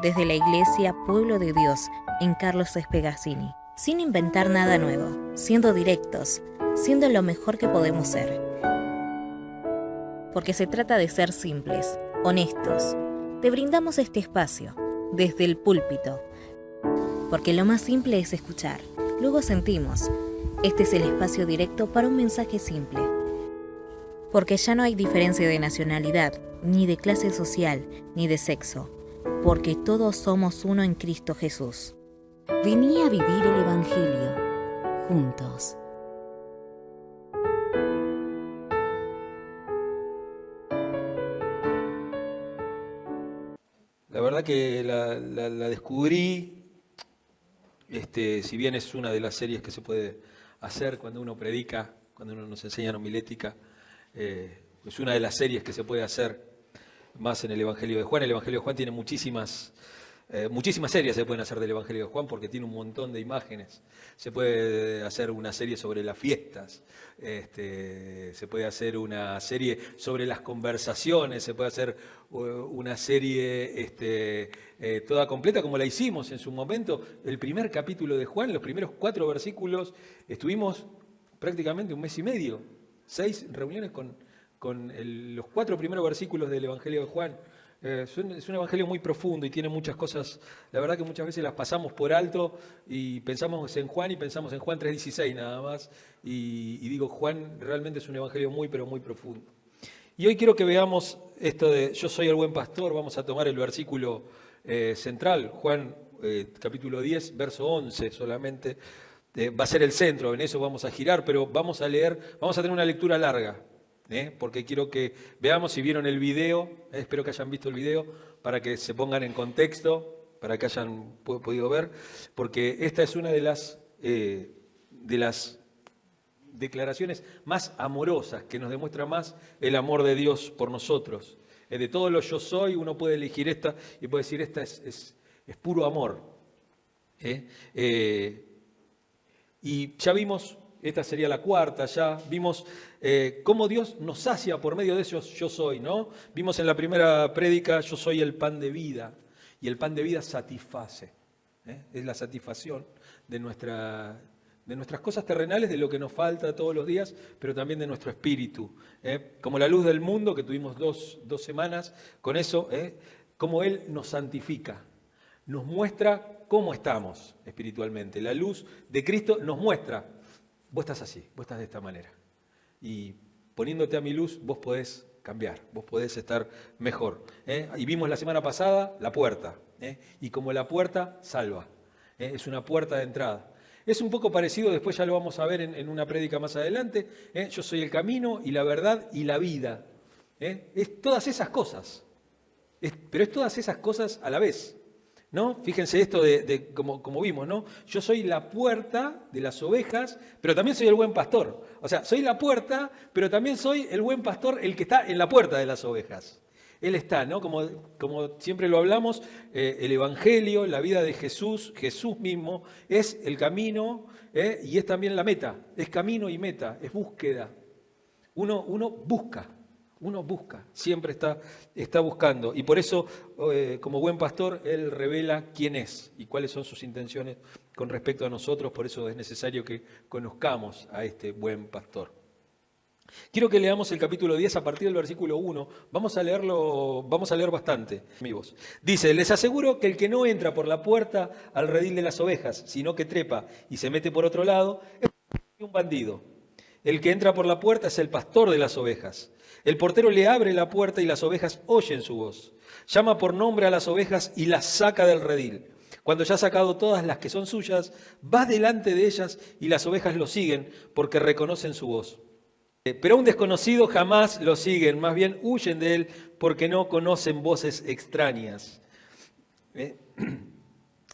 desde la Iglesia Pueblo de Dios en Carlos Espegazzini. Sin inventar nada nuevo, siendo directos, siendo lo mejor que podemos ser. Porque se trata de ser simples, honestos. Te brindamos este espacio, desde el púlpito. Porque lo más simple es escuchar, luego sentimos. Este es el espacio directo para un mensaje simple. Porque ya no hay diferencia de nacionalidad, ni de clase social, ni de sexo. Porque todos somos uno en Cristo Jesús. Vení a vivir el Evangelio, juntos. La verdad que la descubrí, si bien es una de las series que se puede hacer cuando uno predica, cuando uno nos enseña homilética, es una de las series que se puede hacer más en el Evangelio de Juan. El Evangelio de Juan tiene muchísimas series se pueden hacer del Evangelio de Juan porque tiene un montón de imágenes. Se puede hacer una serie sobre las fiestas, se puede hacer una serie sobre las conversaciones, se puede hacer una serie toda completa como la hicimos en su momento. El primer capítulo de Juan, los primeros 4 versículos, estuvimos prácticamente un mes y medio, 6 reuniones con los 4 primeros versículos del Evangelio de Juan. Es un evangelio muy profundo y tiene muchas cosas, la verdad que muchas veces las pasamos por alto y pensamos en Juan 3:16 nada más, y digo, Juan realmente es un evangelio muy pero muy profundo. Y hoy quiero que veamos esto de yo soy el buen pastor. Vamos a tomar el versículo central, Juan capítulo 10, verso 11 solamente, va a ser el centro, en eso vamos a girar, pero vamos a tener una lectura larga. Porque quiero que veamos, si vieron el video, espero que hayan visto el video, para que se pongan en contexto, para que hayan podido ver, porque esta es una de las declaraciones más amorosas, que nos demuestra más el amor de Dios por nosotros. De todos los yo soy, uno puede elegir esta y puede decir, esta es puro amor. Y ya vimos, esta sería la cuarta, ya vimos cómo Dios nos sacia por medio de esos yo soy, ¿no? Vimos en la primera prédica, yo soy el pan de vida, y el pan de vida satisface, es la satisfacción de nuestras cosas terrenales, de lo que nos falta todos los días, pero también de nuestro espíritu. Como la luz del mundo, que tuvimos dos semanas con eso, cómo Él nos santifica, nos muestra cómo estamos espiritualmente. La luz de Cristo nos muestra. Vos estás así, vos estás de esta manera. Y poniéndote a mi luz, vos podés cambiar, vos podés estar mejor. Y vimos la semana pasada la puerta. Y como la puerta salva. Es una puerta de entrada. Es un poco parecido, después ya lo vamos a ver en una prédica más adelante. Yo soy el camino y la verdad y la vida. Es todas esas cosas. Pero es todas esas cosas a la vez. ¿No? Fíjense esto de como vimos, ¿no? Yo soy la puerta de las ovejas, pero también soy el buen pastor. O sea, soy la puerta, pero también soy el buen pastor, el que está en la puerta de las ovejas. Él está, ¿no? Como siempre lo hablamos, el Evangelio, la vida de Jesús mismo, es el camino y es también la meta. Es camino y meta, es búsqueda. Uno busca, siempre está buscando. Y por eso, como buen pastor, Él revela quién es y cuáles son sus intenciones con respecto a nosotros. Por eso es necesario que conozcamos a este buen pastor. Quiero que leamos el capítulo 10 a partir del versículo 1. Vamos a leer bastante, amigos. Dice, les aseguro que el que no entra por la puerta al redil de las ovejas, sino que trepa y se mete por otro lado, es un bandido. El que entra por la puerta es el pastor de las ovejas. El portero le abre la puerta y las ovejas oyen su voz. Llama por nombre a las ovejas y las saca del redil. Cuando ya ha sacado todas las que son suyas, va delante de ellas y las ovejas lo siguen porque reconocen su voz. Pero a un desconocido jamás lo siguen, más bien huyen de él porque no conocen voces extrañas.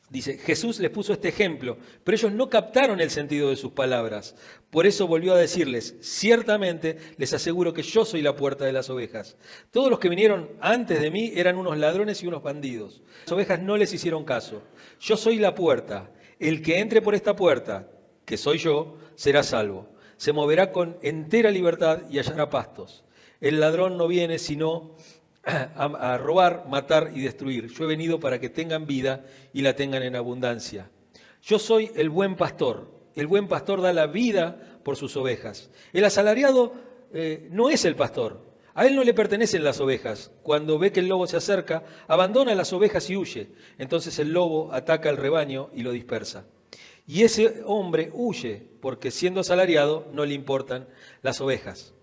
Dice, Jesús les puso este ejemplo, pero ellos no captaron el sentido de sus palabras. Por eso volvió a decirles, ciertamente les aseguro que yo soy la puerta de las ovejas. Todos los que vinieron antes de mí eran unos ladrones y unos bandidos. Las ovejas no les hicieron caso. Yo soy la puerta. El que entre por esta puerta, que soy yo, será salvo. Se moverá con entera libertad y hallará pastos. El ladrón no viene sino a robar, matar y destruir. Yo he venido para que tengan vida y la tengan en abundancia. Yo soy el buen pastor. El buen pastor da la vida por sus ovejas. El asalariado no es el pastor. A él no le pertenecen las ovejas. Cuando ve que el lobo se acerca, abandona las ovejas y huye. Entonces el lobo ataca al rebaño y lo dispersa. Y ese hombre huye, porque siendo asalariado no le importan las ovejas.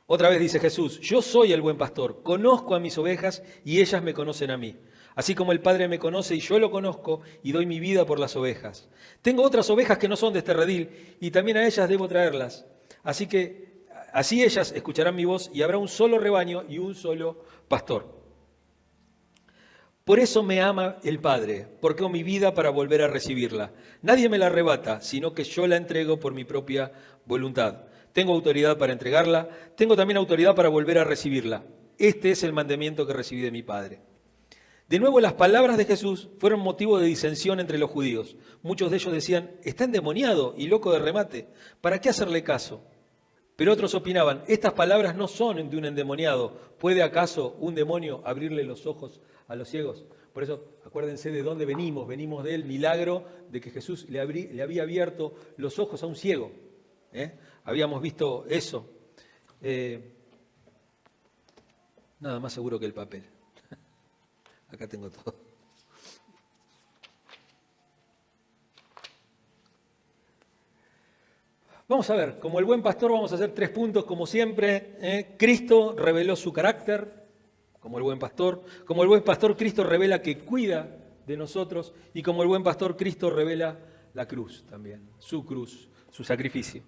Otra vez dice Jesús, yo soy el buen pastor, conozco a mis ovejas y ellas me conocen a mí. Así como el Padre me conoce y yo lo conozco y doy mi vida por las ovejas. Tengo otras ovejas que no son de este redil y también a ellas debo traerlas. Así ellas escucharán mi voz y habrá un solo rebaño y un solo pastor. Por eso me ama el Padre, porque doy mi vida para volver a recibirla. Nadie me la arrebata, sino que yo la entrego por mi propia voluntad. Tengo autoridad para entregarla, tengo también autoridad para volver a recibirla. Este es el mandamiento que recibí de mi Padre. De nuevo, las palabras de Jesús fueron motivo de disensión entre los judíos. Muchos de ellos decían, está endemoniado y loco de remate, ¿para qué hacerle caso? Pero otros opinaban, estas palabras no son de un endemoniado. ¿Puede acaso un demonio abrirle los ojos a los ciegos? Por eso, acuérdense de dónde venimos. Venimos del milagro de que Jesús le había abierto los ojos a un ciego. Habíamos visto eso. Nada más seguro que el papel. Acá tengo todo. Vamos a ver, como el buen pastor vamos a hacer 3 puntos como siempre. Cristo reveló su carácter como el buen pastor. Como el buen pastor Cristo revela que cuida de nosotros. Y como el buen pastor Cristo revela la cruz también, su cruz, su sacrificio.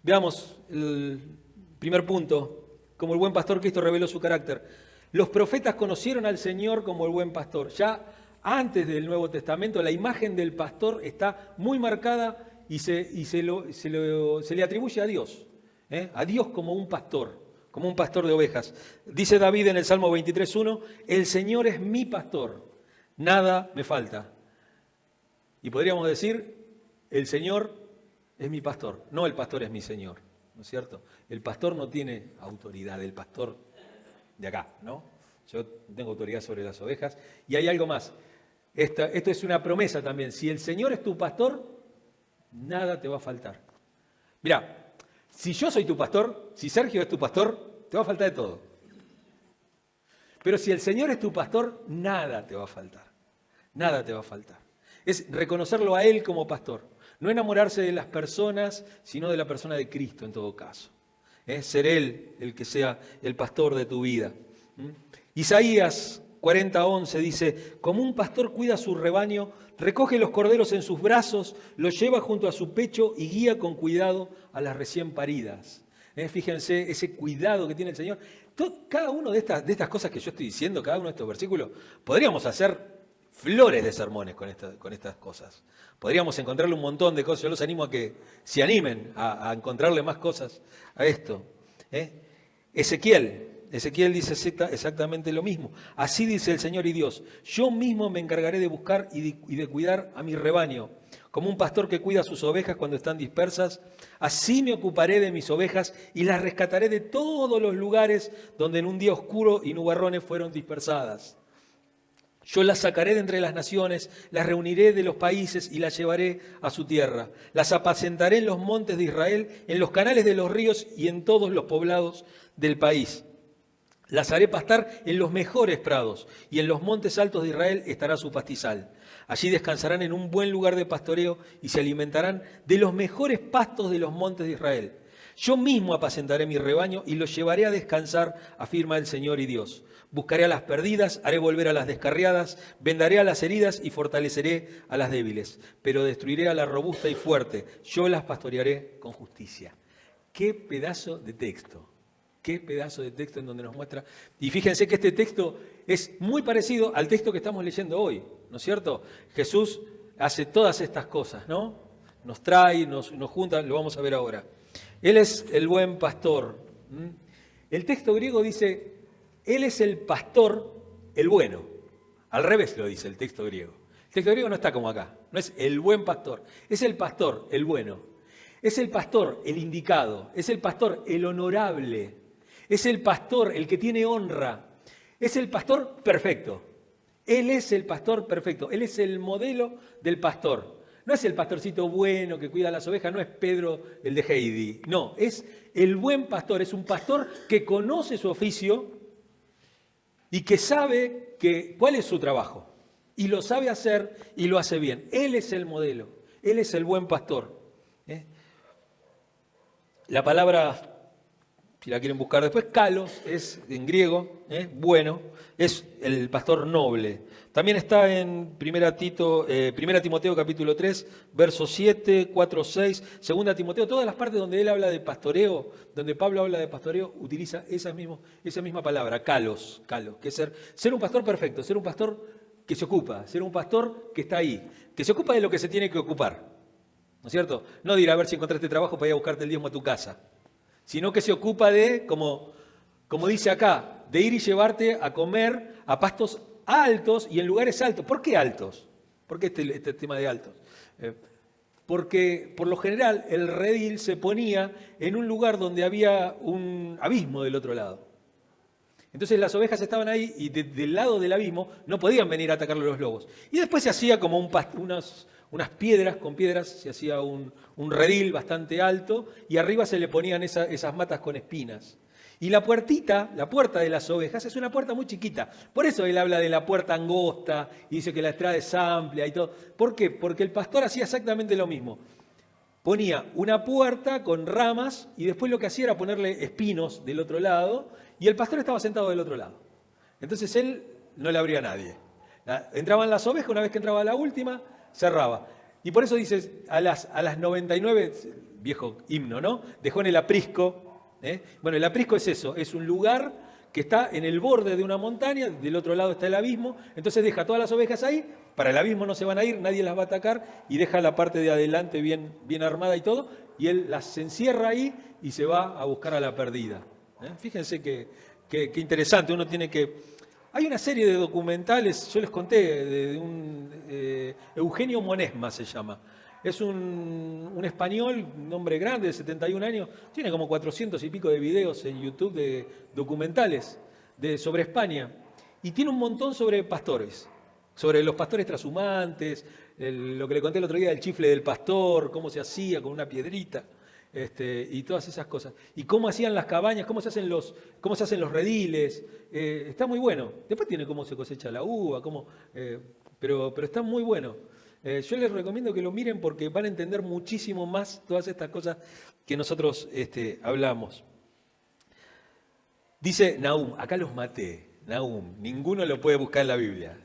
Veamos el primer punto. Como el buen pastor Cristo reveló su carácter. Los profetas conocieron al Señor como el buen pastor. Ya antes del Nuevo Testamento la imagen del pastor está muy marcada y se le atribuye a Dios. A Dios como un pastor de ovejas. Dice David en el Salmo 23:1, el Señor es mi pastor, nada me falta. Y podríamos decir, el Señor es mi pastor, no el pastor es mi Señor, ¿no es cierto? El pastor no tiene autoridad, el pastor de acá, ¿no? Yo tengo autoridad sobre las ovejas. Y hay algo más, esto es una promesa también, si el Señor es tu pastor, nada te va a faltar. Mirá, si yo soy tu pastor, si Sergio es tu pastor, te va a faltar de todo. Pero si el Señor es tu pastor, nada te va a faltar. Nada te va a faltar. Es reconocerlo a Él como pastor. No enamorarse de las personas, sino de la persona de Cristo en todo caso. Ser Él el que sea el pastor de tu vida. Isaías 40:11 dice, como un pastor cuida su rebaño, recoge los corderos en sus brazos, los lleva junto a su pecho y guía con cuidado a las recién paridas. Fíjense ese cuidado que tiene el Señor. Cada una de estas cosas que yo estoy diciendo, cada uno de estos versículos, podríamos hacer flores de sermones con estas cosas. Podríamos encontrarle un montón de cosas. Yo los animo a que se animen a encontrarle más cosas a esto. Ezequiel dice exactamente lo mismo. Así dice el Señor y Dios, yo mismo me encargaré de buscar y de cuidar a mi rebaño. Como un pastor que cuida a sus ovejas cuando están dispersas, así me ocuparé de mis ovejas y las rescataré de todos los lugares donde en un día oscuro y nubarrones fueron dispersadas. Yo las sacaré de entre las naciones, las reuniré de los países y las llevaré a su tierra. Las apacentaré en los montes de Israel, en los canales de los ríos y en todos los poblados del país. Las haré pastar en los mejores prados y en los montes altos de Israel estará su pastizal. Allí descansarán en un buen lugar de pastoreo y se alimentarán de los mejores pastos de los montes de Israel. Yo mismo apacentaré mi rebaño y los llevaré a descansar, afirma el Señor y Dios. Buscaré a las perdidas, haré volver a las descarriadas, vendaré a las heridas y fortaleceré a las débiles. Pero destruiré a la robusta y fuerte, yo las pastorearé con justicia. ¡Qué pedazo de texto! Qué pedazo de texto en donde nos muestra. Y fíjense que este texto es muy parecido al texto que estamos leyendo hoy, ¿no es cierto? Jesús hace todas estas cosas, ¿no? Nos trae, nos junta, lo vamos a ver ahora. Él es el buen pastor. El texto griego dice, Él es el pastor, el bueno. Al revés lo dice el texto griego. El texto griego no está como acá, no es el buen pastor, es el pastor, el bueno. Es el pastor, el indicado, es el pastor, el honorable. Es el pastor, el que tiene honra. Es el pastor perfecto. Él es el pastor perfecto. Él es el modelo del pastor. No es el pastorcito bueno que cuida las ovejas, no es Pedro el de Heidi. No, es el buen pastor. Es un pastor que conoce su oficio y que sabe cuál es su trabajo. Y lo sabe hacer y lo hace bien. Él es el modelo. Él es el buen pastor. La palabra, si la quieren buscar después, kalos, es en griego, bueno, es el pastor noble. También está en 1 Timoteo capítulo 3, versos 7, 4, 6, 2 Timoteo, todas las partes donde él habla de pastoreo, donde Pablo habla de pastoreo, utiliza esa misma palabra, kalos, que es ser un pastor perfecto, ser un pastor que se ocupa, ser un pastor que está ahí, que se ocupa de lo que se tiene que ocupar. ¿No es cierto? No de ir a ver si encontraste trabajo para ir a buscarte el diezmo a tu casa, sino que se ocupa de, como dice acá, de ir y llevarte a comer a pastos altos y en lugares altos. ¿Por qué altos? ¿Por qué este tema de altos? Porque por lo general el redil se ponía en un lugar donde había un abismo del otro lado. Entonces las ovejas estaban ahí y del lado del abismo no podían venir a atacarle los lobos. Y después se hacía como unas piedras, con piedras se hacía un redil bastante alto y arriba se le ponían esas matas con espinas. Y la puerta de las ovejas es una puerta muy chiquita. Por eso él habla de la puerta angosta y dice que la entrada es amplia y todo. ¿Por qué? Porque el pastor hacía exactamente lo mismo. Ponía una puerta con ramas y después lo que hacía era ponerle espinos del otro lado y el pastor estaba sentado del otro lado. Entonces él no le abría a nadie. Entraban las ovejas, una vez que entraba la última, cerraba. Y por eso dices, a las 99, viejo himno, ¿no? Dejó en el aprisco. Bueno, el aprisco es eso, es un lugar que está en el borde de una montaña, del otro lado está el abismo, entonces deja todas las ovejas ahí, para el abismo no se van a ir, nadie las va a atacar, y deja la parte de adelante bien armada y todo, y él las encierra ahí y se va a buscar a la perdida. Fíjense qué interesante, uno tiene que... Hay una serie de documentales, yo les conté, de un Eugenio Monesma se llama. Es un español, un hombre grande de 71 años, tiene como 400 y pico de videos en YouTube de documentales sobre España. Y tiene un montón sobre pastores, sobre los pastores trashumantes, lo que le conté el otro día del chifle del pastor, cómo se hacía con una piedrita. Y todas esas cosas. Y cómo hacían las cabañas, cómo se hacen los rediles. Está muy bueno. Después tiene cómo se cosecha la uva, pero está muy bueno. Yo les recomiendo que lo miren porque van a entender muchísimo más todas estas cosas que nosotros hablamos. Dice Nahum, acá los maté, Nahum, ninguno lo puede buscar en la Biblia.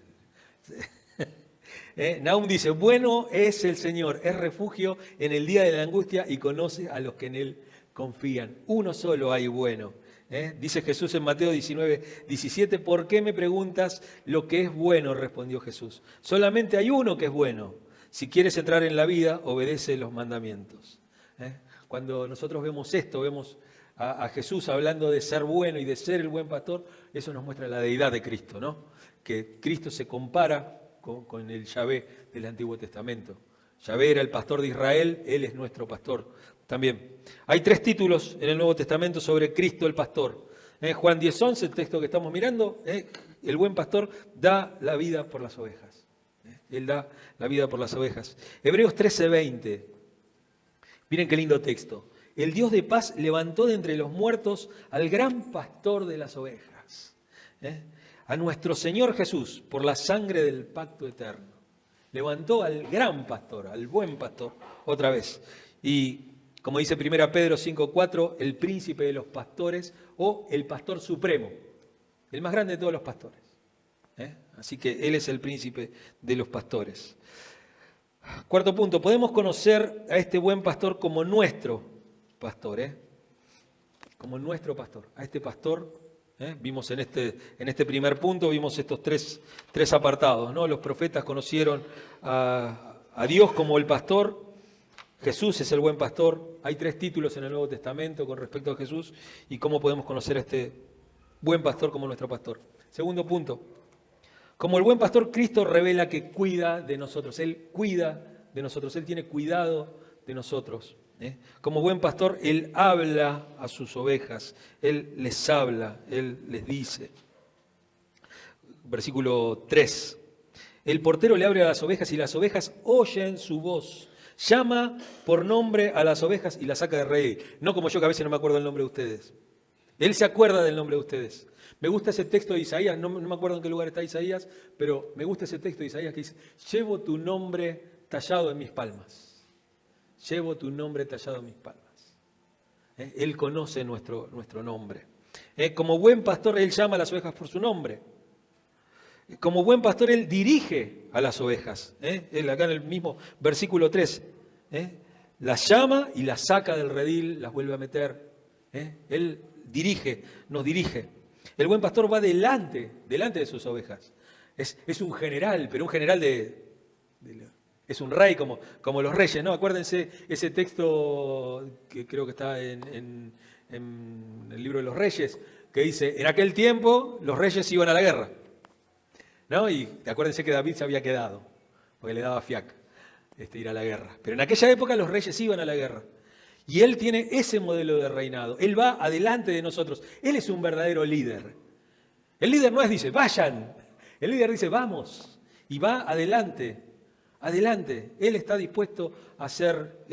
Nahum dice, bueno es el Señor, es refugio en el día de la angustia y conoce a los que en Él confían. Uno solo hay bueno. Dice Jesús en Mateo 19, 17, ¿por qué me preguntas lo que es bueno? Respondió Jesús. Solamente hay uno que es bueno. Si quieres entrar en la vida, obedece los mandamientos. Cuando nosotros vemos esto, vemos a Jesús hablando de ser bueno y de ser el buen pastor, eso nos muestra la deidad de Cristo, ¿no? Que Cristo se compara con el Yahvé del Antiguo Testamento. Yahvé era el pastor de Israel, Él es nuestro pastor también. Hay 3 títulos en el Nuevo Testamento sobre Cristo el pastor. Juan 10:11, el texto que estamos mirando, el buen pastor da la vida por las ovejas. Él da la vida por las ovejas. Hebreos 13:20, miren qué lindo texto. El Dios de paz levantó de entre los muertos al gran pastor de las ovejas. A nuestro Señor Jesús, por la sangre del pacto eterno. Levantó al gran pastor, al buen pastor, otra vez. Y como dice 1 Pedro 5:4, el príncipe de los pastores o el pastor supremo, el más grande de todos los pastores. Así que Él es el príncipe de los pastores. 4. punto, podemos conocer a este buen pastor como nuestro pastor, como nuestro pastor, a este pastor. Vimos en este primer punto, vimos estos tres apartados, ¿no? Los profetas conocieron a Dios como el pastor, Jesús es el buen pastor, hay 3 títulos en el Nuevo Testamento con respecto a Jesús y cómo podemos conocer a este buen pastor como nuestro pastor. 2. punto, como el buen pastor, Cristo revela que cuida de nosotros, Él cuida de nosotros, Él tiene cuidado de nosotros. Como buen pastor, Él habla a sus ovejas, Él les habla, Él les dice. versículo 3. El portero le abre a las ovejas y las ovejas oyen su voz. Llama por nombre a las ovejas y las saca de reír. No como yo, que a veces no me acuerdo el nombre de ustedes. Él se acuerda del nombre de ustedes. Me gusta ese texto de Isaías, no me acuerdo en qué lugar está Isaías, pero me gusta ese texto de Isaías que dice: llevo tu nombre tallado en mis palmas. Llevo tu nombre tallado en mis palmas. Él conoce nuestro nombre. Como buen pastor, Él llama a las ovejas por su nombre. Como buen pastor, Él dirige a las ovejas. Él acá en el mismo versículo 3. Las llama y las saca del redil, las vuelve a meter. Él nos dirige. El buen pastor va delante de sus ovejas. Es un general, pero un general es un rey como los reyes, ¿no? Acuérdense ese texto que creo que está en el libro de los Reyes, que dice: en aquel tiempo los reyes iban a la guerra, ¿no? Y acuérdense que David se había quedado, porque le daba fiaca ir a la guerra. Pero en aquella época los reyes iban a la guerra. Y Él tiene ese modelo de reinado. Él va adelante de nosotros. Él es un verdadero líder. El líder no dice, vayan. El líder dice, vamos. Y va adelante. Adelante. Él está dispuesto a ser,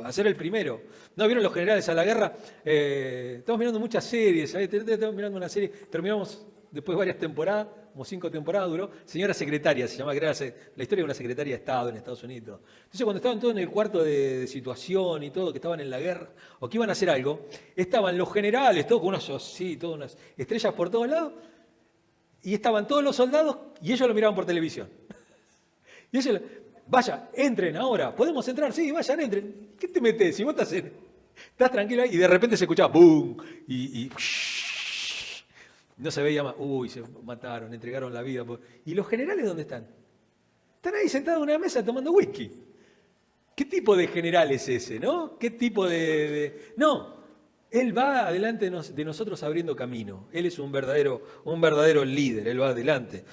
a ser el primero. ¿No vieron los generales a la guerra? Estamos mirando muchas series. Estamos mirando una serie. Terminamos después de varias temporadas, como 5 temporadas duró. Señora Secretaria se llama, que era la historia de una secretaria de Estado en Estados Unidos. Entonces, cuando estaban todos en el cuarto de situación y todo, que estaban en la guerra o que iban a hacer algo, estaban los generales, todos con todas unas estrellas por todos lados, y estaban todos los soldados y ellos lo miraban por televisión. Y ellos, vaya, entren ahora, ¿podemos entrar? Sí, vayan, entren. ¿Qué te metes? Si vos estás tranquilo ahí, y de repente se escuchaba ¡boom! Y no se veía más. Uy, se mataron, entregaron la vida. ¿Y los generales dónde están? Están ahí sentados en una mesa tomando whisky. ¿Qué tipo de general es ese, no? ¿Qué tipo No, Él va adelante de nosotros abriendo camino. Él es un verdadero líder, Él va adelante.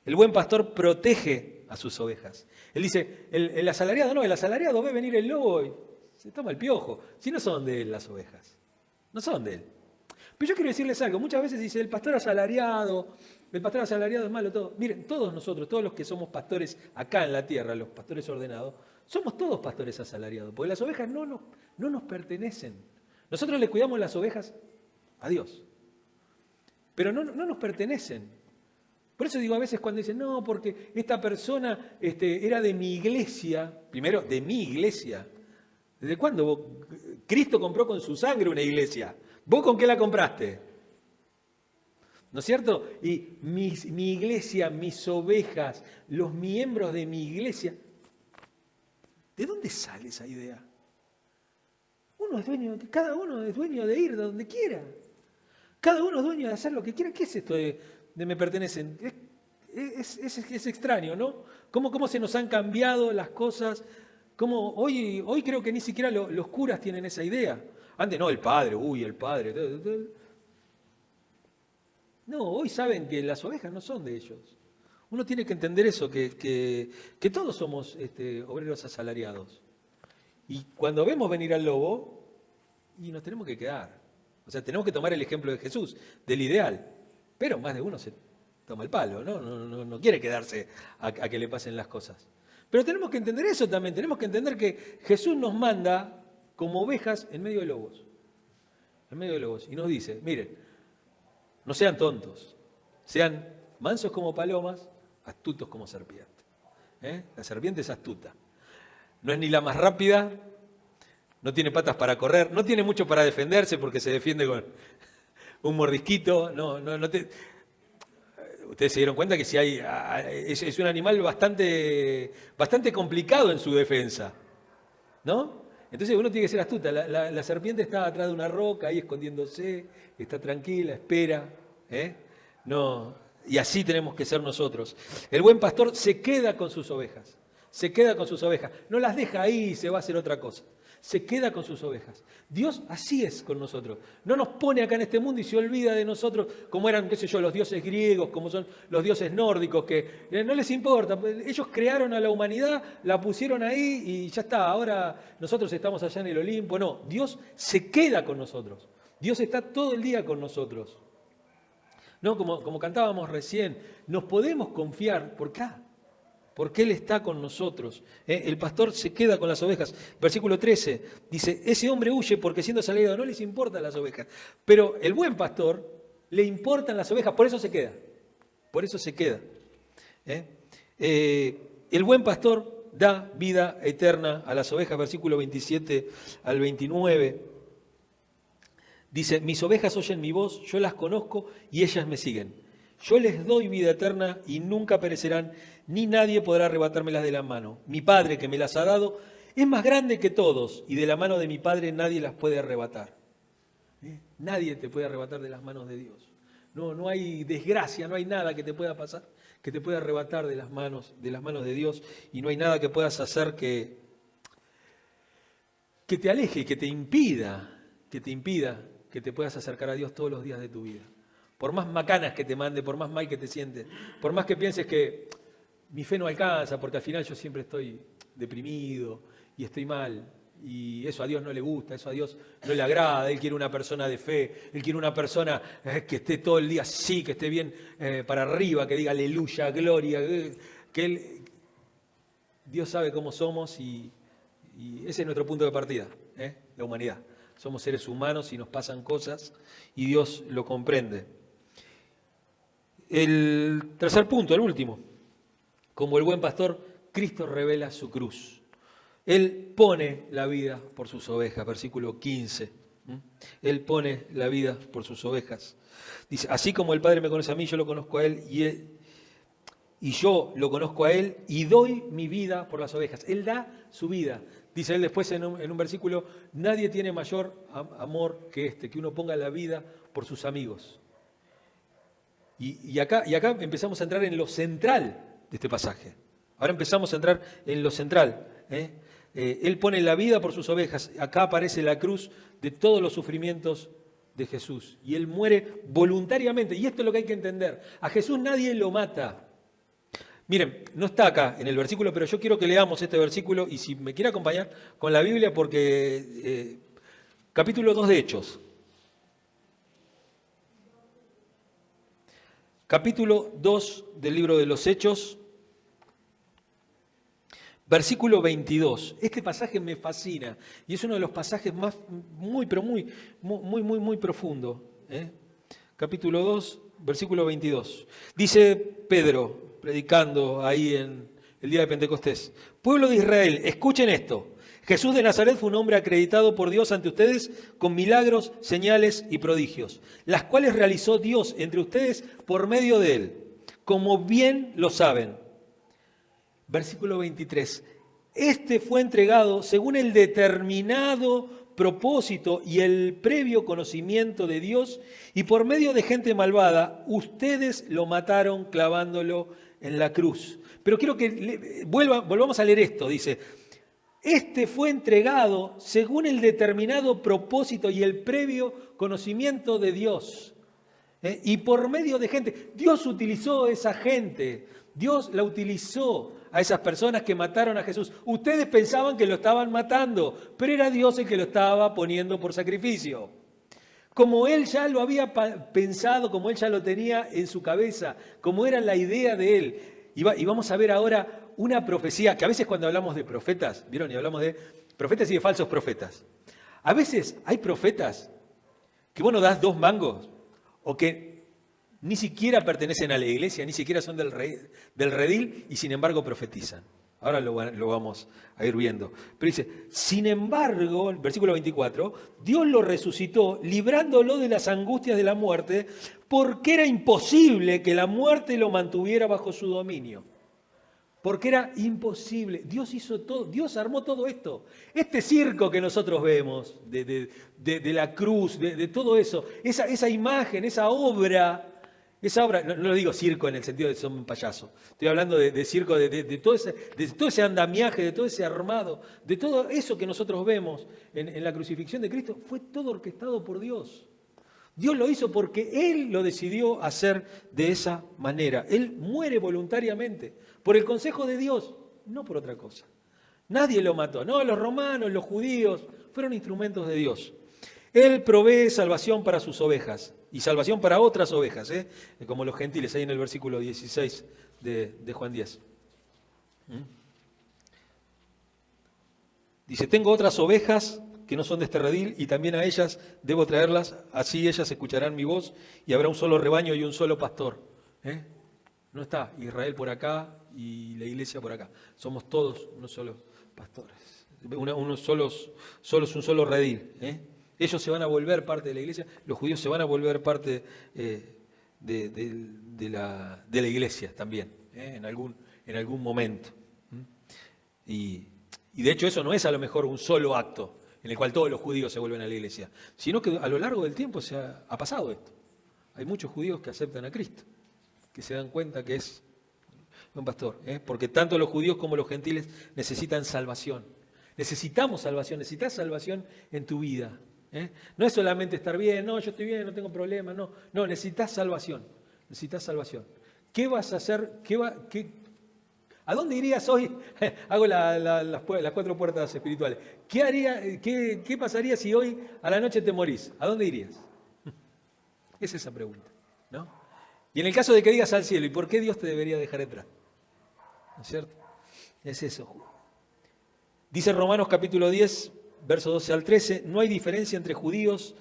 El buen pastor protege a sus ovejas. Él dice, el asalariado ve venir el lobo y se toma el piojo. Si no son de él las ovejas, no son de él. Pero yo quiero decirles algo, muchas veces dice el pastor asalariado es malo, todo. Miren, todos nosotros, todos los que somos pastores acá en la tierra, los pastores ordenados, somos todos pastores asalariados, porque las ovejas no nos pertenecen. Nosotros le cuidamos las ovejas a Dios, pero no nos pertenecen. Por eso digo a veces cuando dicen, no, porque esta persona era de mi iglesia, primero, de mi iglesia. ¿Desde cuándo? Cristo compró con su sangre una iglesia. ¿Vos con qué la compraste? ¿No es cierto? Y mi iglesia, mis ovejas, los miembros de mi iglesia. ¿De dónde sale esa idea? Cada uno es dueño de ir de donde quiera. Cada uno es dueño de hacer lo que quiera. ¿Qué es esto de me pertenecen? Es extraño, ¿no? ¿Cómo se nos han cambiado las cosas? ¿Cómo hoy creo que ni siquiera los curas tienen esa idea. Antes no, el padre. No, hoy saben que las ovejas no son de ellos. Uno tiene que entender eso, que todos somos obreros asalariados. Y cuando vemos venir al lobo, y nos tenemos que quedar. O sea, tenemos que tomar el ejemplo de Jesús, del ideal. Pero más de uno se toma el palo, ¿no? No quiere quedarse a que le pasen las cosas. Pero tenemos que entender eso también. Tenemos que entender que Jesús nos manda como ovejas en medio de lobos. En medio de lobos. Y nos dice, miren, no sean tontos. Sean mansos como palomas, astutos como serpientes. La serpiente es astuta. No es ni la más rápida, no tiene patas para correr, no tiene mucho para defenderse porque se defiende con un mordisquito. Ustedes se dieron cuenta que si es un animal bastante complicado en su defensa, ¿no? Entonces uno tiene que ser astuta. La serpiente está atrás de una roca, ahí escondiéndose, está tranquila, espera. No, y así tenemos que ser nosotros. El buen pastor se queda con sus ovejas. Se queda con sus ovejas. No las deja ahí y se va a hacer otra cosa. Se queda con sus ovejas. Dios así es con nosotros. No nos pone acá en este mundo y se olvida de nosotros como eran, los dioses griegos, como son los dioses nórdicos, que no les importa. Ellos crearon a la humanidad, la pusieron ahí y ya está. Ahora nosotros estamos allá en el Olimpo. No, Dios se queda con nosotros. Dios está todo el día con nosotros. ¿no? Como cantábamos recién, nos podemos confiar por acá, porque Él está con nosotros. El pastor se queda con las ovejas. Versículo 13 dice, ese hombre huye porque siendo salido no les importan las ovejas, pero el buen pastor le importan las ovejas, por eso se queda. Por eso se queda. El buen pastor da vida eterna a las ovejas, versículo 27 al 29. Dice, mis ovejas oyen mi voz, yo las conozco y ellas me siguen. Yo les doy vida eterna y nunca perecerán, ni nadie podrá arrebatármelas de la mano. Mi Padre que me las ha dado es más grande que todos y de la mano de mi Padre nadie las puede arrebatar. Nadie te puede arrebatar de las manos de Dios. No hay desgracia, no hay nada que te pueda pasar, que te pueda arrebatar de las manos de Dios, y no hay nada que puedas hacer que te aleje, que te impida que te puedas acercar a Dios todos los días de tu vida. Por más macanas que te mande, por más mal que te sientes, por más que pienses que mi fe no alcanza, porque al final yo siempre estoy deprimido y estoy mal. Y eso a Dios no le gusta, eso a Dios no le agrada. Él quiere una persona de fe, Él quiere una persona que esté todo el día así, que esté bien para arriba, que diga aleluya, gloria, Dios sabe cómo somos y ese es nuestro punto de partida, la humanidad. Somos seres humanos y nos pasan cosas y Dios lo comprende. El tercer punto, el último, como el buen pastor, Cristo revela su cruz. Él pone la vida por sus ovejas, versículo 15. Él pone la vida por sus ovejas. Dice, así como el Padre me conoce a mí, yo lo conozco a Él y yo lo conozco a Él y doy mi vida por las ovejas. Él da su vida. Dice él después en un versículo, nadie tiene mayor amor que este, que uno ponga la vida por sus amigos. Y acá empezamos a entrar en lo central de este pasaje. Ahora empezamos a entrar en lo central. Él pone la vida por sus ovejas. Acá aparece la cruz de todos los sufrimientos de Jesús. Y Él muere voluntariamente. Y esto es lo que hay que entender. A Jesús nadie lo mata. Miren, no está acá en el versículo, pero yo quiero que leamos este versículo. Y si me quiere acompañar con la Biblia, porque capítulo 2 de Hechos. Capítulo 2 del libro de los Hechos. Versículo 22. Este pasaje me fascina y es uno de los pasajes muy profundo. Capítulo 2, versículo 22. Dice Pedro, predicando ahí en el día de Pentecostés: pueblo de Israel, escuchen esto. Jesús de Nazaret fue un hombre acreditado por Dios ante ustedes con milagros, señales y prodigios, las cuales realizó Dios entre ustedes por medio de él, como bien lo saben. Versículo 23. Este fue entregado según el determinado propósito y el previo conocimiento de Dios, y por medio de gente malvada, ustedes lo mataron clavándolo en la cruz. Pero quiero que volvamos a leer esto. Dice, este fue entregado según el determinado propósito y el previo conocimiento de Dios. Y por medio de gente. Dios utilizó a esa gente. Dios la utilizó a esas personas que mataron a Jesús. Ustedes pensaban que lo estaban matando, pero era Dios el que lo estaba poniendo por sacrificio. Como Él ya lo había pensado, como Él ya lo tenía en su cabeza, como era la idea de Él. Y vamos a ver ahora una profecía, que a veces cuando hablamos de profetas, ¿vieron? Y hablamos de profetas y de falsos profetas. A veces hay profetas que vos no das 2 mangos, o que ni siquiera pertenecen a la iglesia, ni siquiera son del redil, y sin embargo profetizan. Ahora lo vamos a ir viendo. Pero dice, sin embargo, el versículo 24, Dios lo resucitó, librándolo de las angustias de la muerte, porque era imposible que la muerte lo mantuviera bajo su dominio. Porque era imposible. Dios hizo todo, Dios armó todo esto. Este circo que nosotros vemos, de la cruz, de todo eso, esa imagen, esa obra, no lo digo circo en el sentido de que son un payaso, estoy hablando de circo, de todo ese andamiaje, de todo ese armado, de todo eso que nosotros vemos en la crucifixión de Cristo, fue todo orquestado por Dios. Dios lo hizo porque Él lo decidió hacer de esa manera. Él muere voluntariamente, por el consejo de Dios, no por otra cosa. Nadie lo mató, no los romanos, los judíos, fueron instrumentos de Dios. Él provee salvación para sus ovejas y salvación para otras ovejas, como los gentiles, ahí en el versículo 16 de Juan 10. Dice, tengo otras ovejas que no son de este redil y también a ellas debo traerlas, así ellas escucharán mi voz y habrá un solo rebaño y un solo pastor. No está Israel por acá y la iglesia por acá, somos todos unos solos pastores, un solo redil. Ellos se van a volver parte de la iglesia, los judíos se van a volver parte de la iglesia también, en algún momento. Y de hecho eso no es a lo mejor un solo acto en el cual todos los judíos se vuelven a la iglesia, sino que a lo largo del tiempo ha pasado esto. Hay muchos judíos que aceptan a Cristo, que se dan cuenta que es un pastor, porque tanto los judíos como los gentiles necesitan salvación. Necesitamos salvación, necesitas salvación en tu vida. No es solamente estar bien, no, yo estoy bien, no tengo problema, no, necesitas salvación, ¿Qué vas a hacer? ¿A dónde irías hoy? Hago las 4 puertas espirituales. ¿Qué pasaría si hoy a la noche te morís? ¿A dónde irías? Es esa pregunta, ¿no? Y en el caso de que digas al cielo, ¿y por qué Dios te debería dejar entrar? ¿No es cierto? Es eso. Dice Romanos capítulo 10, verso 12 al 13, no hay diferencia entre judíos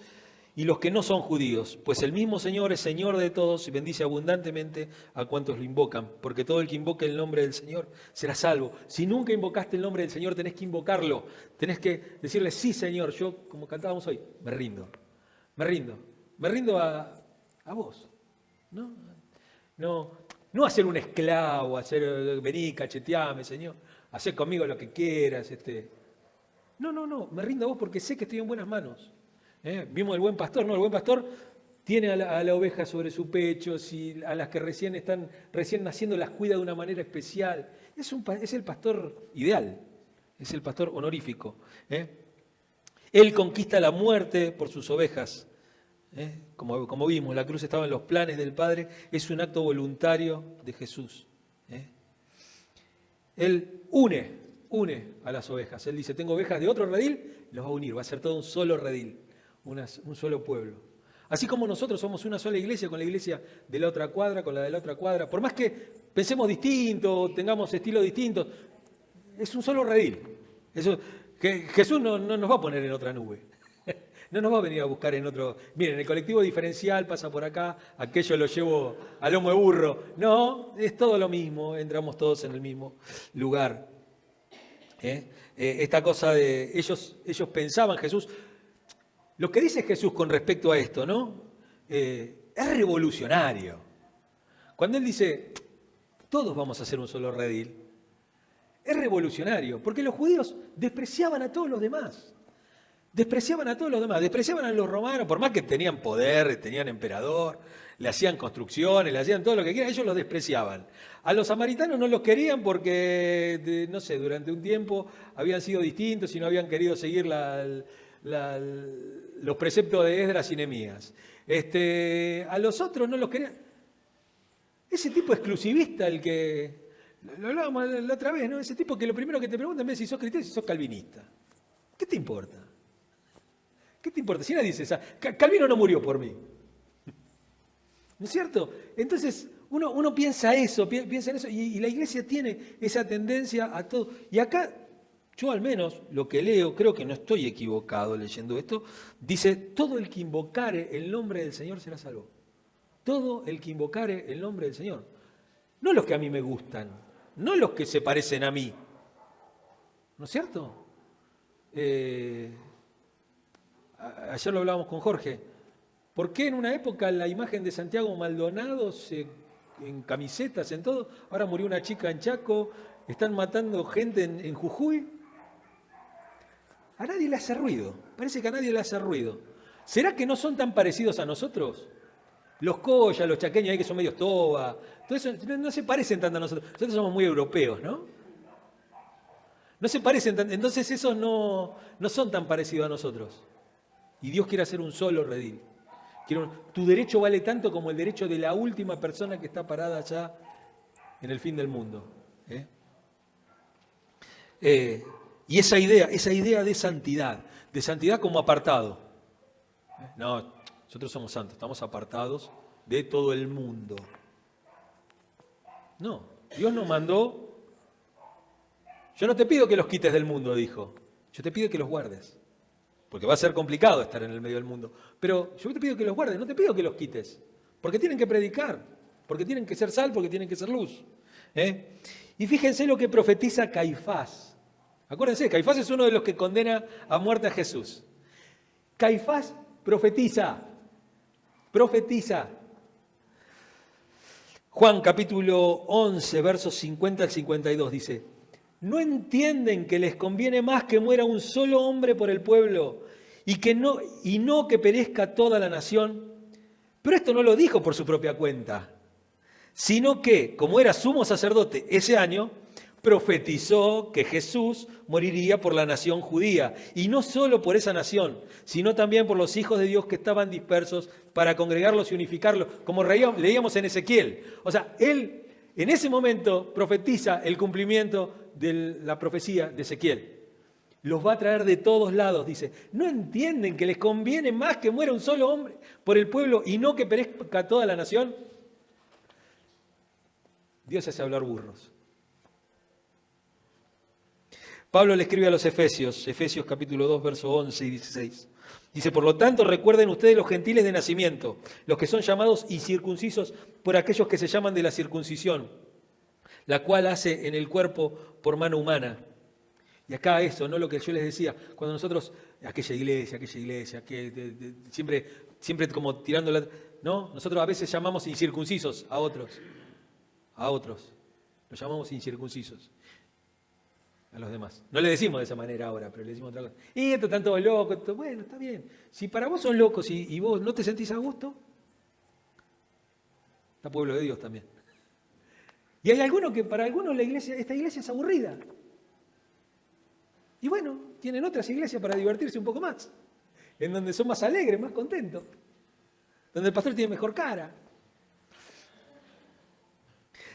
y los que no son judíos, pues el mismo Señor es Señor de todos y bendice abundantemente a cuantos lo invocan, porque todo el que invoque el nombre del Señor será salvo. Si nunca invocaste el nombre del Señor, tenés que invocarlo, tenés que decirle, sí Señor, yo, como cantábamos hoy, me rindo a vos. No a ser un esclavo, vení, cacheteame, Señor, hacé conmigo lo que quieras. No, me rindo a vos porque sé que estoy en buenas manos. Vimos el buen pastor, ¿no? El buen pastor tiene a la oveja sobre su pecho, a las que recién naciendo las cuida de una manera especial. Es el pastor ideal, es el pastor honorífico. Él conquista la muerte por sus ovejas. Como vimos, la cruz estaba en los planes del Padre, es un acto voluntario de Jesús. Él une a las ovejas. Él dice, tengo ovejas de otro redil, los va a unir, va a ser todo un solo redil. Un solo pueblo. Así como nosotros somos una sola iglesia con la iglesia de la otra cuadra, con la de la otra cuadra, por más que pensemos distinto, tengamos estilos distintos, es un solo redil. Jesús no nos va a poner en otra nube. No nos va a venir a buscar en otro. Miren, el colectivo diferencial pasa por acá, aquello lo llevo a lomo de burro. No, es todo lo mismo, entramos todos en el mismo lugar. Esta cosa de ellos pensaban, Jesús. Lo que dice Jesús con respecto a esto, ¿no? Es revolucionario. Cuando Él dice, todos vamos a ser un solo redil, es revolucionario, porque los judíos despreciaban a todos los demás. Despreciaban a los romanos, por más que tenían poder, tenían emperador, le hacían construcciones, le hacían todo lo que quieran, ellos los despreciaban. A los samaritanos no los querían porque, no sé, durante un tiempo habían sido distintos y no habían querido seguir los preceptos de Esdras y Nehemías. A los otros no los querían. Ese tipo exclusivista, el que, lo hablábamos la otra vez, ¿no? Ese tipo que lo primero que te pregunta en vez de si sos cristiano, si sos calvinista. ¿Qué te importa? Si nadie dice esa, Calvino no murió por mí. ¿No es cierto? Entonces, uno piensa en eso, y la iglesia tiene esa tendencia a todo. Y acá, yo al menos, lo que leo, creo que no estoy equivocado leyendo esto, dice, todo el que invocare el nombre del Señor será salvo. Todo el que invocare el nombre del Señor. No los que a mí me gustan, no los que se parecen a mí. ¿No es cierto? Ayer lo hablábamos con Jorge. ¿Por qué en una época la imagen de Santiago Maldonado, en camisetas, en todo, ahora murió una chica en Chaco, están matando gente en Jujuy? A nadie le hace ruido, parece que a nadie le hace ruido. ¿Será que no son tan parecidos a nosotros? Los collas, los chaqueños ahí que son medios toba, todo eso no se parecen tanto a nosotros. Nosotros somos muy europeos, ¿no? No se parecen tanto, entonces esos no son tan parecidos a nosotros. Y Dios quiere hacer un solo redil. Tu derecho vale tanto como el derecho de la última persona que está parada allá en el fin del mundo. Y esa idea de santidad como apartado, No, nosotros somos santos, estamos apartados de todo el mundo. No, Dios nos mandó. Yo no te pido que los quites del mundo, dijo. Yo te pido que los guardes. Porque va a ser complicado estar en el medio del mundo. Pero yo te pido que los guardes, no te pido que los quites. Porque tienen que predicar, porque tienen que ser sal, porque tienen que ser luz. Y fíjense lo que profetiza Caifás. Acuérdense, Caifás es uno de los que condena a muerte a Jesús. Caifás profetiza. Juan capítulo 11, versos 50 al 52 dice: ¿no entienden que les conviene más que muera un solo hombre por el pueblo y no que perezca toda la nación? Pero esto no lo dijo por su propia cuenta, sino que, como era sumo sacerdote ese año, profetizó que Jesús moriría por la nación judía, y no solo por esa nación, sino también por los hijos de Dios que estaban dispersos para congregarlos y unificarlos, como leíamos en Ezequiel. O sea, él en ese momento profetiza el cumplimiento de la profecía de Ezequiel. Los va a traer de todos lados, dice. ¿No entienden que les conviene más que muera un solo hombre por el pueblo y no que perezca toda la nación? Dios hace hablar burros. Pablo le escribe a los Efesios capítulo 2, versos 11 y 16. Dice: por lo tanto, recuerden ustedes los gentiles de nacimiento, los que son llamados incircuncisos por aquellos que se llaman de la circuncisión, la cual hace en el cuerpo por mano humana. Y acá eso, no lo que yo les decía, cuando nosotros, aquella iglesia, siempre como tirando la... No, nosotros a veces llamamos incircuncisos a otros. Los llamamos incircuncisos a los demás. No le decimos de esa manera ahora, pero le decimos otra cosa. Y estos están todos locos. Bueno, está bien. Si para vos son locos y vos no te sentís a gusto, está pueblo de Dios también. Y hay algunos que para algunos esta iglesia es aburrida. Y bueno, tienen otras iglesias para divertirse un poco más, en donde son más alegres, más contentos, donde el pastor tiene mejor cara.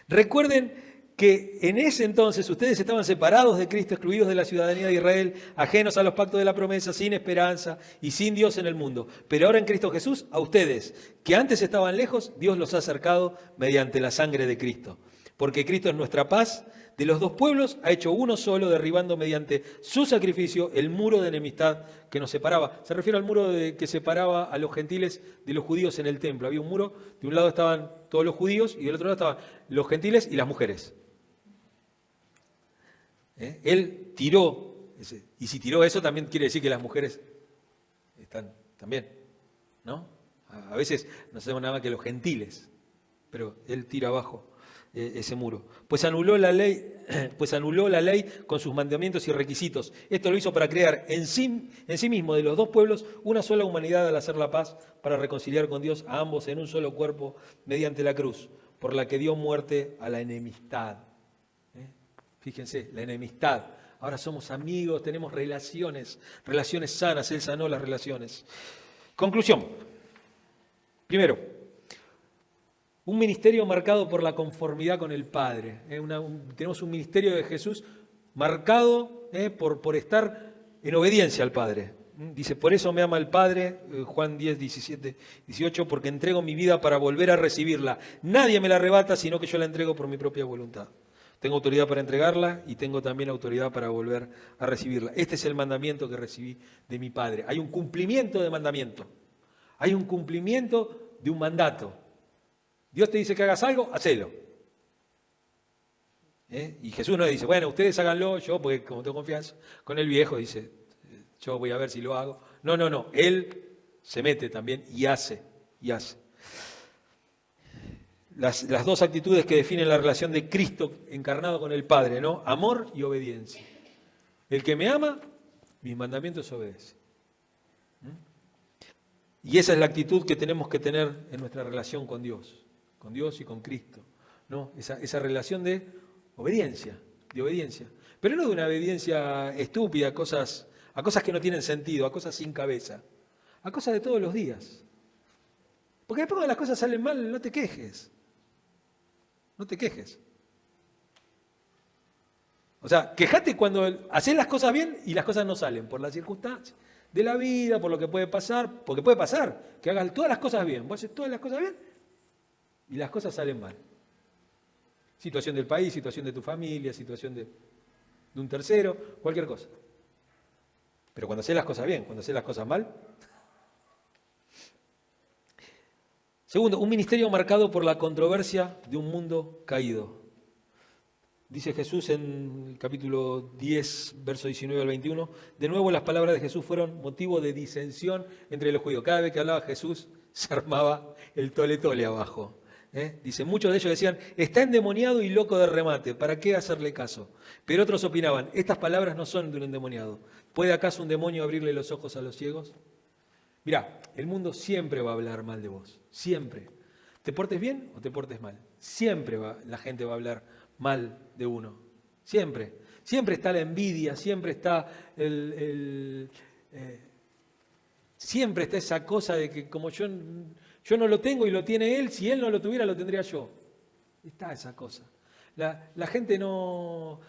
Recuerden que en ese entonces ustedes estaban separados de Cristo, excluidos de la ciudadanía de Israel, ajenos a los pactos de la promesa, sin esperanza y sin Dios en el mundo. Pero ahora en Cristo Jesús, a ustedes, que antes estaban lejos, Dios los ha acercado mediante la sangre de Cristo. Porque Cristo es nuestra paz, de los dos pueblos ha hecho uno solo, derribando mediante su sacrificio el muro de enemistad que nos separaba. Se refiere al muro que separaba a los gentiles de los judíos en el templo. Había un muro, de un lado estaban todos los judíos y del otro lado estaban los gentiles y las mujeres. Él tiró, y si tiró eso también quiere decir que las mujeres están también, ¿no? A veces no sabemos nada más que los gentiles, pero él tira abajo ese muro. Pues anuló la ley con sus mandamientos y requisitos. Esto lo hizo para crear en sí mismo de los dos pueblos una sola humanidad al hacer la paz, para reconciliar con Dios a ambos en un solo cuerpo mediante la cruz, por la que dio muerte a la enemistad. Fíjense, la enemistad. Ahora somos amigos, tenemos relaciones sanas. Él sanó las relaciones. Conclusión. Primero, un ministerio marcado por la conformidad con el Padre. Tenemos un ministerio de Jesús marcado por estar en obediencia al Padre. Dice: por eso me ama el Padre, Juan 10, 17, 18, porque entrego mi vida para volver a recibirla. Nadie me la arrebata, sino que yo la entrego por mi propia voluntad. Tengo autoridad para entregarla y tengo también autoridad para volver a recibirla. Este es el mandamiento que recibí de mi Padre. Hay un cumplimiento de mandamiento. Hay un cumplimiento de un mandato. Dios te dice que hagas algo, hacelo. Y Jesús no dice: bueno, ustedes háganlo, yo, porque como tengo confianza con el viejo, dice: yo voy a ver si lo hago. No. Él se mete también y hace. Las dos actitudes que definen la relación de Cristo encarnado con el Padre, ¿no? Amor y obediencia. El que me ama, mis mandamientos obedece. Y esa es la actitud que tenemos que tener en nuestra relación con Dios y con Cristo, ¿no? Esa relación de obediencia. Pero no de una obediencia estúpida a cosas que no tienen sentido, a cosas sin cabeza, a cosas de todos los días. Porque después cuando las cosas salen mal, no te quejes. O sea, quejate cuando haces las cosas bien y las cosas no salen por las circunstancias. de la vida, por lo que puede pasar, porque puede pasar que hagas todas las cosas bien. Vos haces todas las cosas bien y las cosas salen mal. Situación del país, situación de tu familia, situación de un tercero, cualquier cosa. Pero cuando haces las cosas bien, cuando haces las cosas mal. Segundo, un ministerio marcado por la controversia de un mundo caído. Dice Jesús en el capítulo 10, verso 19 al 21, de nuevo las palabras de Jesús fueron motivo de disensión entre los judíos. Cada vez que hablaba Jesús se armaba el tole-tole abajo. Dice, muchos de ellos decían, está endemoniado y loco de remate, ¿para qué hacerle caso? Pero otros opinaban, estas palabras no son de un endemoniado. ¿Puede acaso un demonio abrirle los ojos a los ciegos? Mirá, el mundo siempre va a hablar mal de vos, siempre. ¿Te portes bien o te portes mal? Siempre la gente va a hablar mal de uno, siempre. Siempre está la envidia, siempre está siempre está esa cosa de que como yo no lo tengo y lo tiene él, si él no lo tuviera lo tendría yo. Está esa cosa. La gente no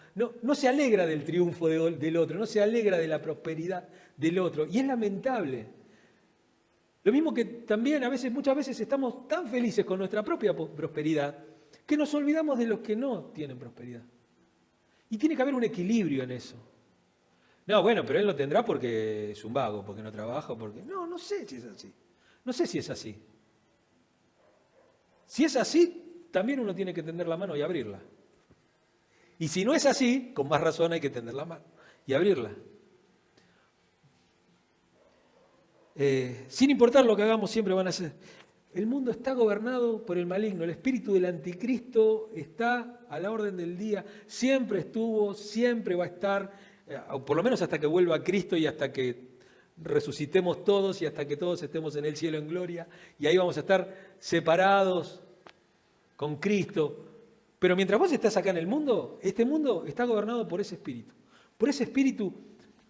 se alegra del triunfo del otro, no se alegra de la prosperidad del otro. Y es lamentable. Lo mismo que también muchas veces estamos tan felices con nuestra propia prosperidad que nos olvidamos de los que no tienen prosperidad. Y tiene que haber un equilibrio en eso. No, bueno, pero él lo tendrá porque es un vago, porque no trabaja, porque... No sé si es así. No sé si es así. Si es así, también uno tiene que tender la mano y abrirla. Y si no es así, con más razón hay que tender la mano y abrirla. Sin importar lo que hagamos, siempre van a ser. El mundo está gobernado por el maligno, el espíritu del anticristo está a la orden del día, siempre estuvo, siempre va a estar, por lo menos hasta que vuelva Cristo y hasta que resucitemos todos y hasta que todos estemos en el cielo en gloria, y ahí vamos a estar separados con Cristo. Pero mientras vos estás acá en el mundo, este mundo está gobernado por ese espíritu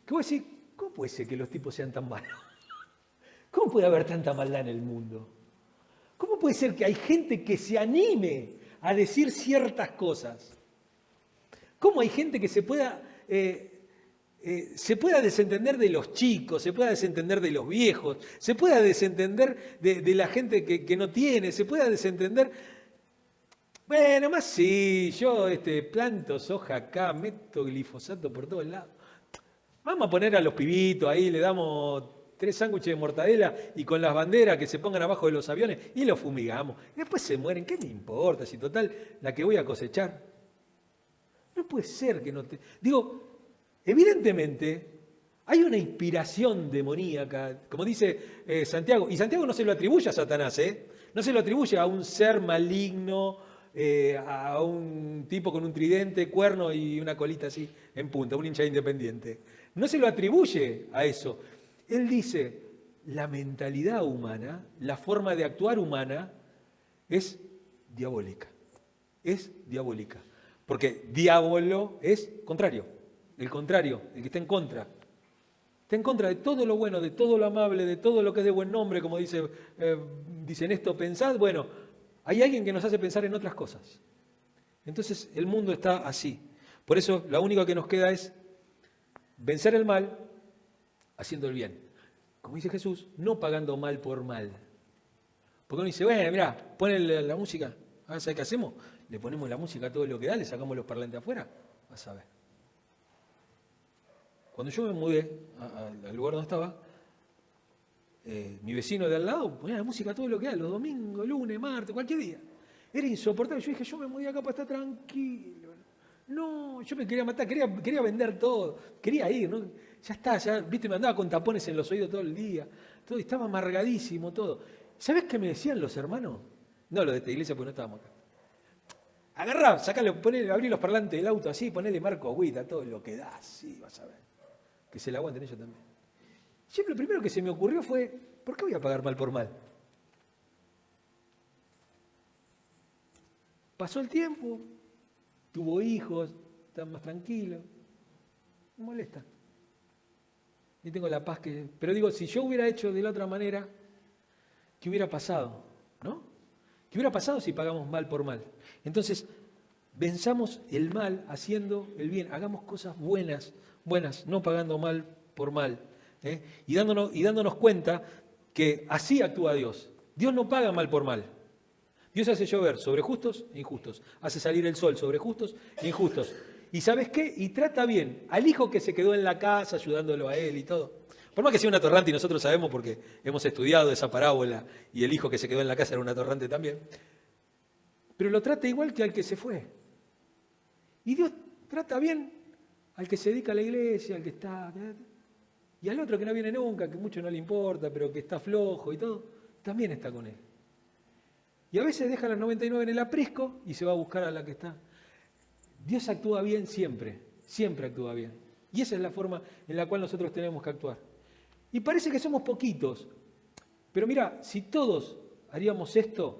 que vos decís, ¿cómo puede ser que los tipos sean tan malos? ¿Cómo puede haber tanta maldad en el mundo? ¿Cómo puede ser que hay gente que se anime a decir ciertas cosas? ¿Cómo hay gente que se pueda desentender de los chicos, se pueda desentender de los viejos, se pueda desentender de la gente que no tiene, se pueda desentender... Bueno, más sí, yo planto soja acá, meto glifosato por todos lados. Vamos a poner a los pibitos ahí, le damos 3 sándwiches de mortadela y con las banderas que se pongan abajo de los aviones y los fumigamos. Y después se mueren, ¿qué me importa? Si total, la que voy a cosechar. No puede ser que no te... Digo, evidentemente hay una inspiración demoníaca, como dice Santiago, y Santiago no se lo atribuye a Satanás, no se lo atribuye a un ser maligno, a un tipo con un tridente, cuerno y una colita así en punta, un hincha independiente. No se lo atribuye a eso. Él dice, la mentalidad humana, la forma de actuar humana es diabólica. Es diabólica. Porque diablo es contrario. El contrario, el que está en contra. Está en contra de todo lo bueno, de todo lo amable, de todo lo que es de buen nombre, como dicen esto, pensad. Bueno, hay alguien que nos hace pensar en otras cosas. Entonces el mundo está así. Por eso lo único que nos queda es vencer el mal haciendo el bien. Como dice Jesús, no pagando mal por mal. Porque uno dice, bueno, mirá, ponle la música. A ver, ¿sabes qué hacemos? Le ponemos la música a todo lo que da, le sacamos los parlantes afuera. Vas a ver. Cuando yo me mudé al lugar donde estaba, mi vecino de al lado ponía la música a todo lo que da, los domingos, lunes, martes, cualquier día. Era insoportable. Yo dije, yo me mudé acá para estar tranquilo. No, yo me quería matar, quería vender todo, quería ir, ¿no? Ya está, ya, viste, me andaba con tapones en los oídos todo el día, todo, estaba amargadísimo todo. ¿Sabés qué me decían los hermanos? No, los de esta iglesia, porque no estábamos acá. Agarrá, sacalo, abrí los parlantes del auto así, ponele Marco Agüita, todo lo que da, sí, vas a ver. Que se la aguanten ellos también. Siempre lo primero que se me ocurrió fue, ¿por qué voy a pagar mal por mal? Pasó el tiempo, tuvo hijos, está más tranquilo, me molesta. Y tengo la paz que... Pero digo, si yo hubiera hecho de la otra manera, ¿qué hubiera pasado? ¿No? ¿Qué hubiera pasado si pagamos mal por mal? Entonces, venzamos el mal haciendo el bien. Hagamos cosas buenas, no pagando mal por mal. Y dándonos cuenta que así actúa Dios. Dios no paga mal por mal. Dios hace llover sobre justos e injustos. Hace salir el sol sobre justos e injustos. ¿Y sabes qué? Y trata bien al hijo que se quedó en la casa ayudándolo a él y todo. Por más que sea un atorrante, y nosotros sabemos porque hemos estudiado esa parábola y el hijo que se quedó en la casa era un atorrante también. Pero lo trata igual que al que se fue. Y Dios trata bien al que se dedica a la iglesia, al que está... Y al otro que no viene nunca, que mucho no le importa, pero que está flojo y todo, también está con él. Y a veces deja las 99 en el aprisco y se va a buscar a la que está. Dios actúa bien siempre, siempre actúa bien. Y esa es la forma en la cual nosotros tenemos que actuar. Y parece que somos poquitos, pero mira, si todos haríamos esto,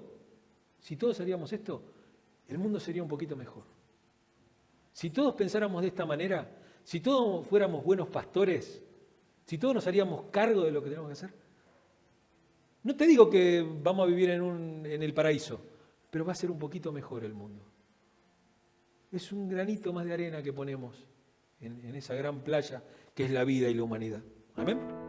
el mundo sería un poquito mejor. Si todos pensáramos de esta manera, si todos fuéramos buenos pastores, si todos nos haríamos cargo de lo que tenemos que hacer, no te digo que vamos a vivir en el paraíso, pero va a ser un poquito mejor el mundo. Es un granito más de arena que ponemos en esa gran playa que es la vida y la humanidad. Amén.